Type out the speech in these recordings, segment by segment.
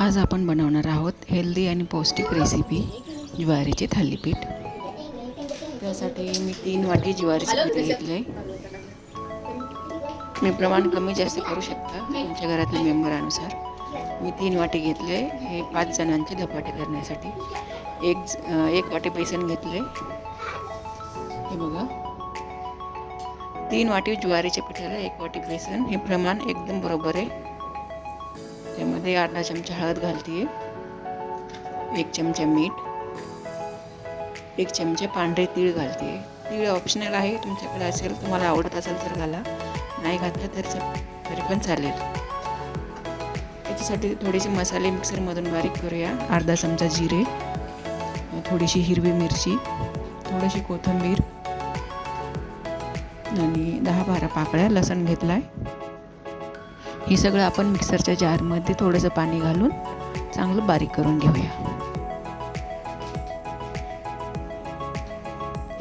आज आपण बनवणार आहोत हेल्दी आणि पौष्टिक रेसिपी ज्वारीचे थालीपीठ। त्यासाठी मी 3 वाटी ज्वारीचे पीठ घेतले। मी प्रमाण कमी जास्त करू शकता तुमच्या घरातील मेंबरानुसार। मी 3 वाटी घेतले हे 5 जणांचे धपाटे करण्यासाठी। एक वाटी बेसन घेतले। हे बघा, 3 वाटी ज्वारीच्या पिठाला 1 वाटी बेसन, हे प्रमाण एकदम बरोबर आहे। त्यामध्ये अर्धा चमचा हळद घालते, 1 चमचा मीठ, 1 चमचा पांढरे तीळ घालते। तीळ ऑप्शनल आहे, तुमच्याकडे असेल, तुम्हाला आवडत असेल तर घाला, नाही घातलं तरी पण चालेल। याच्यासाठी थोडेसे मसाले मिक्सरमधून बारीक करूया। अर्धा चमचा जिरे, थोडीशी हिरवी मिरची, थोडीशी कोथिंबीर आणि 10-12 पाकळ्या लसूण घेतलाय। हे सगळं आपण मिक्सरच्या जारमध्ये थोडंसं पाणी घालून चांगलं बारीक करून घेऊया।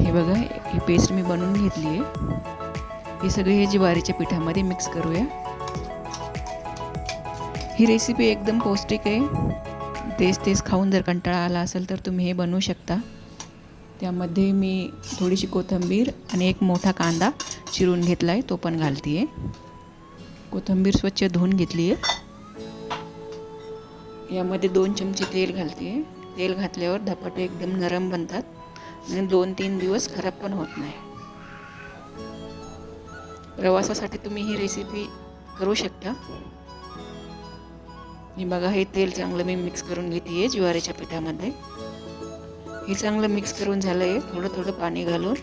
हे बघा, ही पेस्ट मी बनवून घेतली आहे। हे सगळे हे ज्वारीच्या पिठामध्ये मिक्स करूया। ही रेसिपी एकदम पौष्टिक आहे। तेच खाऊन जर कंटाळा आला असेल तर तुम्ही हे बनवू शकता। त्यामध्ये मी थोडीशी कोथिंबीर आणि 1 मोठा कांदा चिरून घेतला आहे, तो पण घालते आहे। कोथिंबीर स्वच्छ धुवून घेतली आहे। यामध्ये 2 चमचे तेल घालते आहे। तेल घातल्यावर धपाटे एकदम नरम बनतात आणि 2-3 दिवस खराब पण होत नाही। प्रवासासाठी तुम्ही ही रेसिपी करू शकता। हे बघा, हे तेल चांगलं मी मिक्स करून घेते आहे ज्वारीच्या पिठामध्ये। हे चांगलं मिक्स करून झालं आहे। थोडं थोडं पाणी घालून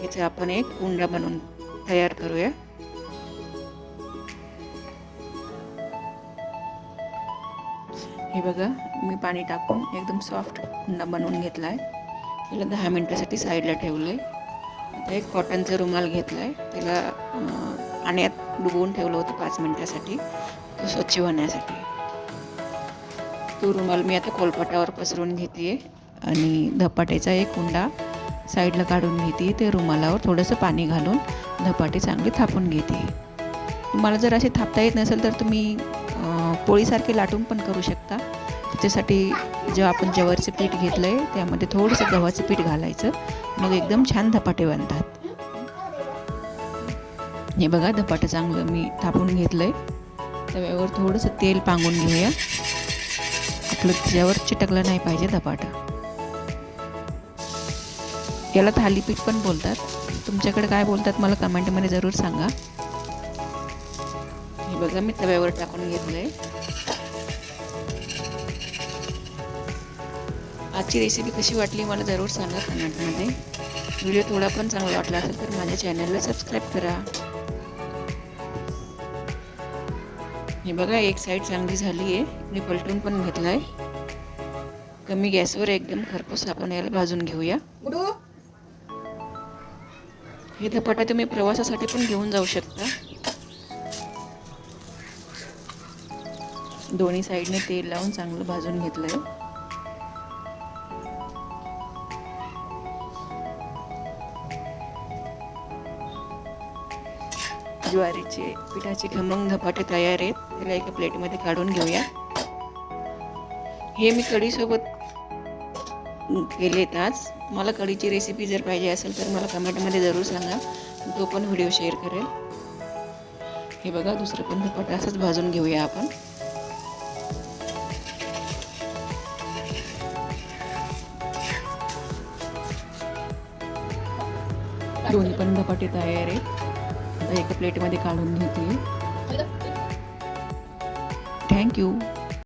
याचा आपण एक उंडा बनवून तयार करूया। हे बघा, मी पाणी टाकून एकदम सॉफ्ट उंडा बनवून घेतला आहे। त्याला 10 मिनिटासाठी साईडला ठेवलं आहे। आता एक कॉटनचा रुमाल घेतला आहे, त्याला पाण्यात डुबवून ठेवलं होतं 5 मिनिटासाठी, तो स्वच्छ होण्यासाठी। तो रुमाल मी आता कोलपाटावर पसरून घेते आहे आणि धपाट्याचा एक उंडा साईडला काढून घेते। ते रुमालावर थोडंसं पाणी घालून धपाटे चांगले थापून घेते। तुम्हाला जर असे थापता येत नसेल तर तुम्ही पोळीसारखे लाटून पण करू शकता। त्याच्यासाठी जेव्हा आपण ज्वारीचं पीठ घेतलं आहे त्यामध्ये थोडंसं गव्हाचं पीठ घालायचं, मग एकदम छान धपाटे बनतात। हे बघा, धपाटे चांगलं मी थापून घेतलं आहे। तव्यावर थोडंसं तेल पांगून घेऊया, आपलं त्याच्यावर चिटकलं नाही पाहिजे धपाटा। याला थालीपीठ पण बोलतात, तुमच्याकडे काय बोलतात मला कमेंटमध्ये जरूर सांगा। हे बघा, मी तव्यावर टाकून घेतलंय। आजची रेसिपी कशी वाटली मला जरूर सांगा कमेंटमध्ये। व्हिडिओ थोडा पण चांगला वाटला असेल तर माझ्या चॅनलला सबस्क्राईब करा। हे बघा, एक साईड चांगली झाली आहे, मी पलटून पण घेतलाय। कमी गॅसवर एकदम खरपूस आपण याला भाजून घेऊया। हे धपाटा तुम्ही प्रवासासाठी पण घेऊन जाऊ शकता। दोन्ही साईडने तेल लावून चांगलं भाजून घेतलंय। ज्वारीचे पिठाचे खमंग धपाटे तयार आहेत। त्याला एका प्लेटमध्ये काढून घेऊया। हे मी कढीसोबत केलेत आज। मला कढीची रेसिपी जर पाहिजे असेल तर मला कमेंटमध्ये जरूर सांगा, तो पण व्हिडिओ शेअर करेल। हे बघा, दुसरं पण धपाटा असंच भाजून घेऊया आपण। दोन्ही पण धपाटे तयार आहेत। आता एका प्लेटमध्ये काढून घेते। थँक्यू।